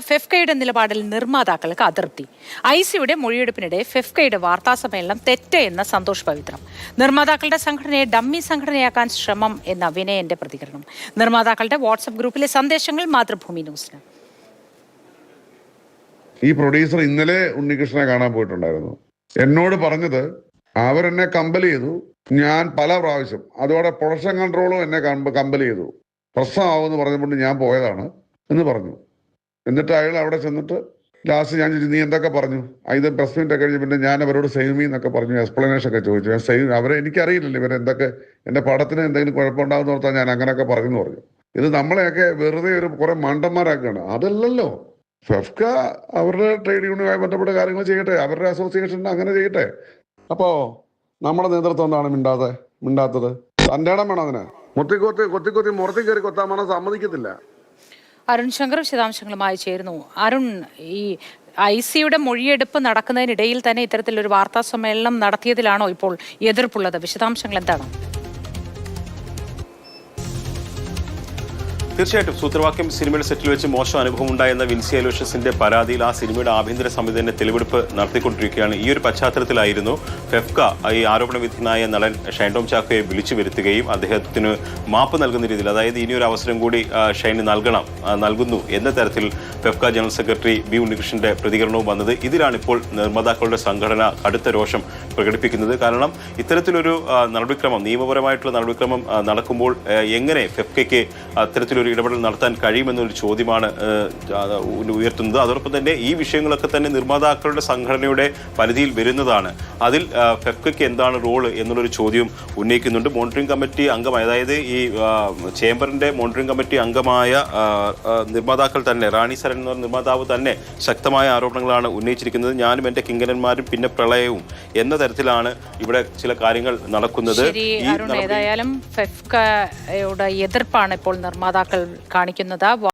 ഫെഫ്കയുടെ നിലപാടിൽ നിർമ്മാതാക്കൾക്ക് അതിർത്തി. ഐസിയുടെ മൊഴിയെടുപ്പിനിടെ ഫെഫ്കയുടെ വാർത്താസമ്മേളനം തെറ്റ് എന്ന സന്തോഷ് പവിത്രം. നിർമ്മാതാക്കളുടെ സംഘടനയെ ഡമ്മി സംഘടനയാക്കാൻ ശ്രമം എന്ന വിനയന്റെ പ്രതികരണം. നിർമ്മാതാക്കളുടെ വാട്സ്ആപ്പ് ഗ്രൂപ്പിലെ സന്ദേശങ്ങൾ മാതൃഭൂമി ന്യൂസിന്. ഈ പ്രൊഡ്യൂസർ ഇന്നലെ ഉണ്ണികൃഷ്ണനെ കാണാൻ പോയിട്ടുണ്ടായിരുന്നു. എന്നോട് പറഞ്ഞത് അവരെന്നെ കമ്പൽ ചെയ്തു. ഞാൻ പല പ്രാവശ്യം അതോടെ പ്രൊഡക്ഷൻ കൺട്രോളും എന്നെ കമ്പൽ ചെയ്തു. പ്രശ്നമാവുമെന്ന് പറഞ്ഞുകൊണ്ട് ഞാൻ പോയതാണ് എന്ന് പറഞ്ഞു. എന്നിട്ട് അയാൾ അവിടെ ചെന്നിട്ട് ലാസ്റ്റ് ഞാൻ ചോദിച്ചു, നീ എന്തൊക്കെ പറഞ്ഞു? ഇത് പ്രസ് മീറ്റ് ഒക്കെ കഴിഞ്ഞ് പിന്നെ ഞാൻ അവരോട് സേവ് മീ എന്നൊക്കെ പറഞ്ഞു, എക്സ്പ്ലനേഷൻ ഒക്കെ ചോദിച്ചു. ഞാൻ സേവ് അവരെ എനിക്കറിയില്ലല്ലോ ഇവരെന്തൊക്കെ എൻ്റെ പടത്തിന് എന്തെങ്കിലും കുഴപ്പമുണ്ടാകുന്ന ഓർത്താൽ ഞാൻ അങ്ങനെയൊക്കെ പറഞ്ഞു. ഇത് നമ്മളെയൊക്കെ വെറുതെ ഒരു കുറെ മണ്ടന്മാരാക്കുകയാണ്. അതല്ലല്ലോ. ഫെഫ്ക അവരുടെ ട്രേഡ് യൂണിയനുമായി ബന്ധപ്പെട്ട കാര്യങ്ങൾ ചെയ്യട്ടെ, അവരുടെ അസോസിയേഷൻ അങ്ങനെ ചെയ്യട്ടെ. അപ്പോ നമ്മുടെ നേതൃത്വം എന്താണ് മിണ്ടാത്തത്? തൻ്റെ ഇടം വേണം അതിന്. കൊത്തി മുറത്തി കയറി കൊത്താൻ സമ്മതിക്കത്തില്ല. അരുൺ ശങ്കർ വിശദാംശങ്ങളുമായി ചേരുന്നു. അരുൺ, ഈ ഐസിയുടെ മൊഴിയെടുപ്പ് നടക്കുന്നതിനിടയിൽ തന്നെ ഇത്തരത്തിലൊരു വാർത്താ സമ്മേളനം നടത്തിയതിലാണോ ഇപ്പോൾ എതിർപ്പുള്ളത്? വിശദാംശങ്ങൾ എന്താണ്? തീർച്ചയായിട്ടും സൂത്രവാക്യം സിനിമയുടെ സെറ്റിൽ വെച്ച് മോശം അനുഭവം ഉണ്ടായെന്ന വിൻസി അലോഷ്യസിന്റെ പരാതിയിൽ ആ സിനിമയുടെ ആഭ്യന്തര സമിതി തന്നെ തെളിവെടുപ്പ് നടത്തിക്കൊണ്ടിരിക്കുകയാണ്. ഈ ഒരു പശ്ചാത്തലത്തിലായിരുന്നു ഫെഫ്ക ഈ ആരോപണവിധേയനായ നടൻ ഷൈൻ ടോം ചാക്കോയെ വിളിച്ചു വരുത്തുകയും അദ്ദേഹത്തിന് മാപ്പ് നൽകുന്ന രീതിയിൽ, അതായത് ഇനിയൊരു അവസരം കൂടി ഷൈന് നൽകുന്നു എന്ന തരത്തിൽ ഫെഫ്ക ജനറൽ സെക്രട്ടറി ബി ഉണ്ണികൃഷ്ണന്റെ പ്രതികരണവും വന്നത്. ഇതിലാണ് ഇപ്പോൾ നിർമ്മാതാക്കളുടെ സംഘടന കടുത്ത രോഷം പ്രകടിപ്പിക്കുന്നത്. കാരണം ഇത്തരത്തിലൊരു നടപടിക്രമം, നിയമപരമായിട്ടുള്ള നടപടിക്രമം നടക്കുമ്പോൾ എങ്ങനെ ഫെഫ്കയ്ക്ക് അത്തരത്തിലൊരു ഇടപെടൽ നടത്താൻ കഴിയുമെന്നൊരു ചോദ്യമാണ് ഉയർത്തുന്നത്. അതോടൊപ്പം തന്നെ ഈ വിഷയങ്ങളൊക്കെ തന്നെ നിർമ്മാതാക്കളുടെ സംഘടനയുടെ പരിധിയിൽ വരുന്നതാണ്. അതിൽ ഫെഫ്കയ്ക്ക് എന്താണ് റോള് എന്നുള്ളൊരു ചോദ്യം ഉന്നയിക്കുന്നുണ്ട്. മോണിറ്ററിംഗ് കമ്മിറ്റി അംഗമായ, അതായത് ഈ ചേംബറിന്റെ മോണിറ്ററിംഗ് കമ്മിറ്റി അംഗമായ നിർമ്മാതാക്കൾ തന്നെ, റാണി സരൺ എന്ന നിർമ്മാതാവ് തന്നെ ശക്തമായ ആരോപണങ്ങളാണ് ഉന്നയിച്ചിരിക്കുന്നത്. ഞാനും എൻ്റെ കിങ്കരന്മാരും പിന്നെ പ്രളയവും എന്ന തരത്തിലാണ് ഇവിടെ ചില കാര്യങ്ങൾ നടക്കുന്നത്. ഏതായാലും ഫെഫ്കയുടെ എതിർപ്പാണ് ഇപ്പോൾ നിർമ്മാതാക്കൾ കാണിക്കുന്നത്.